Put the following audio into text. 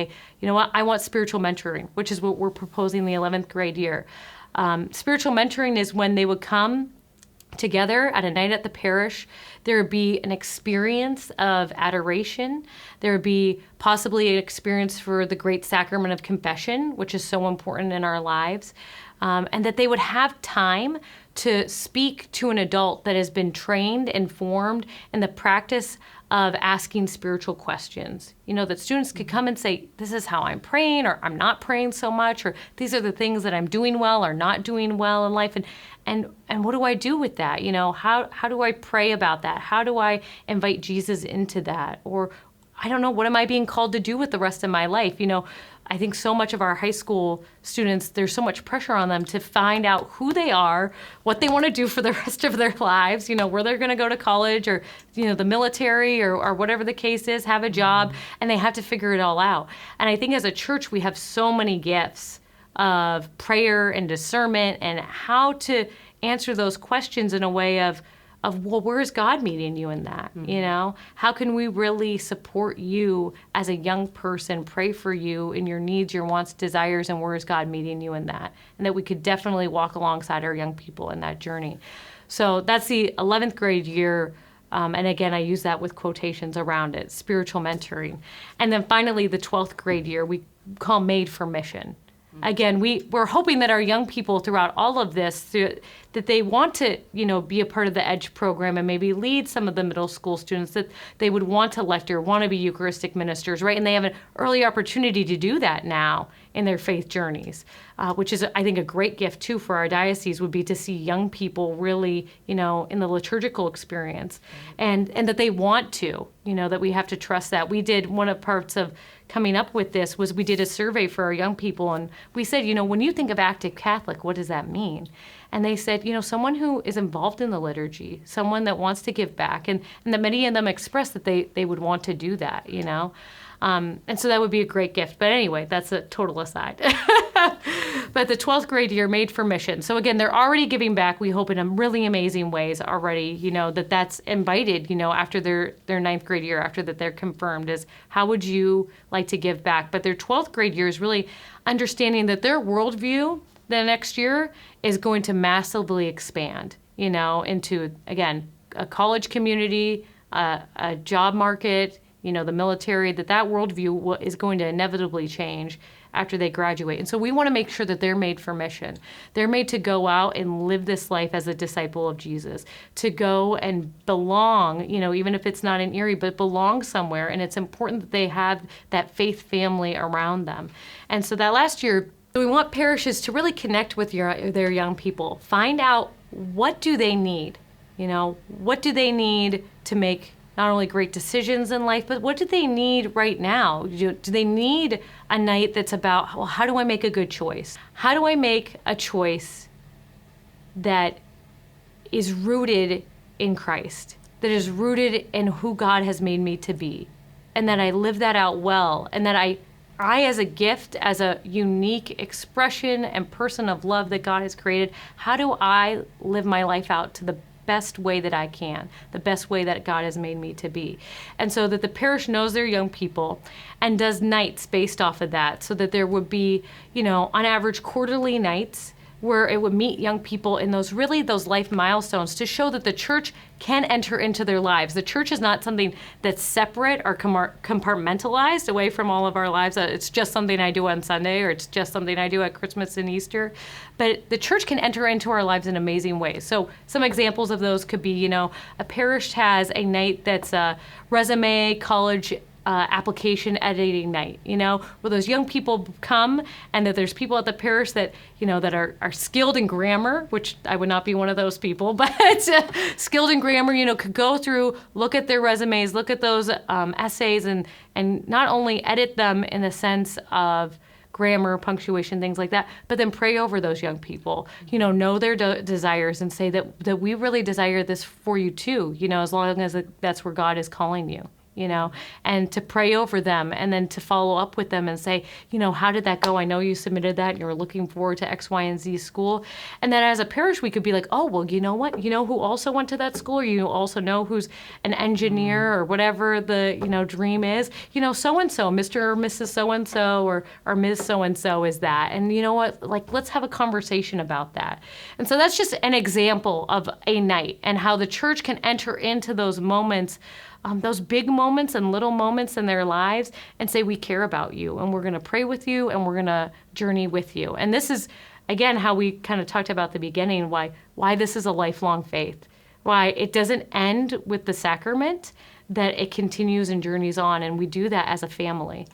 say, you know what, I want spiritual mentoring, which is what we're proposing the 11th grade year. Spiritual mentoring is when they would come together at a night at the parish. There would be an experience of adoration. There would be possibly an experience for the great sacrament of confession, which is so important in our lives. And that they would have time to speak to an adult that has been trained and formed in the practice of asking spiritual questions. You know, that students could come and say, this is how I'm praying, or I'm not praying so much, or these are the things that I'm doing well or not doing well in life. And what do I do with that? You know, how do I pray about that? How do I invite Jesus into that? Or I don't know, what am I being called to do with the rest of my life? You know, I think so much of our high school students, there's so much pressure on them to find out who they are, what they want to do for the rest of their lives, you know, where they're going to go to college or, you know, the military or whatever the case is, have a job, and they have to figure it all out. And I think as a church, we have so many gifts of prayer and discernment and how to answer those questions in a way of well, where is God meeting you in that? You know, how can we really support you as a young person, pray for you in your needs, your wants, desires, and where is God meeting you in that? And that we could definitely walk alongside our young people in that journey. So that's the 11th grade year. And again, I use that with quotations around it, spiritual mentoring. And then finally, the 12th grade year, we call Made for Mission. Again, we're hoping that our young people throughout all of this, that they want to, you know, be a part of the EDGE program and maybe lead some of the middle school students, that they would want to lecture, want to be Eucharistic ministers, right? And they have an early opportunity to do that now in their faith journeys, which is, I think, a great gift, too, for our diocese, would be to see young people really, you know, in the liturgical experience, and that they want to, you know, that we have to trust that. We did, one of parts of coming up with this was we did a survey for our young people, and we said, you know, when you think of active Catholic, what does that mean? And they said, you know, someone who is involved in the liturgy, someone that wants to give back, and that many of them expressed that they would want to do that, you know. And so that would be a great gift. But anyway, that's a total aside. But the 12th grade year, Made for Mission. So again, they're already giving back, we hope, in really amazing ways already, you know, that's invited, you know, after their 9th grade year, after that they're confirmed, is how would you like to give back? But their 12th grade year is really understanding that their worldview the next year is going to massively expand, you know, into, again, a college community, a job market, you know, the military, that worldview is going to inevitably change after they graduate. And so we want to make sure that they're made for mission. They're made to go out and live this life as a disciple of Jesus, to go and belong, you know, even if it's not in Erie, but belong somewhere. And it's important that they have that faith family around them. And so that last year, we want parishes to really connect with their young people. Find out, what do they need? You know, what do they need to make not only great decisions in life, but what do they need right now? Do they need a night that's about, well, how do I make a good choice? How do I make a choice that is rooted in Christ, that is rooted in who God has made me to be, and that I live that out well, and that I as a gift, as a unique expression and person of love that God has created, how do I live my life out to the best way that I can, the best way that God has made me to be? And so that the parish knows their young people and does nights based off of that, so that there would be, you know, on average quarterly nights where it would meet young people in those life milestones to show that the church can enter into their lives. The church is not something that's separate or compartmentalized away from all of our lives. It's just something I do on Sunday, or it's just something I do at Christmas and Easter. But the church can enter into our lives in amazing ways. So some examples of those could be, you know, a parish has a night that's a resume, college, application editing night, you know, where those young people come, and that there's people at the parish that, you know, that are skilled in grammar, which I would not be one of those people, but skilled in grammar, you know, could go through, look at their resumes, look at those essays, and not only edit them in the sense of grammar, punctuation, things like that, but then pray over those young people, you know their desires, and say that we really desire this for you too, you know, as long as that's where God is calling you. and to pray over them and then to follow up with them and say, how did that go? I know you submitted that and you're looking forward to X, Y, and Z school. And then as a parish, we could be like, oh, well, you know what? You know who also went to that school? Or you also know who's an engineer or whatever the, dream is? So-and-so, Mr. or Mrs. So-and-so or Ms. So-and-so is that. And you know what? Like, let's have a conversation about that. And so that's just an example of a night and how the church can enter into those moments, those big moments and little moments in their lives, and say, we care about you, and we're going to pray with you, and we're going to journey with you. And this is, again, how we kind of talked about at the beginning, why this is a lifelong faith, why it doesn't end with the sacrament, that it continues and journeys on, and we do that as a family.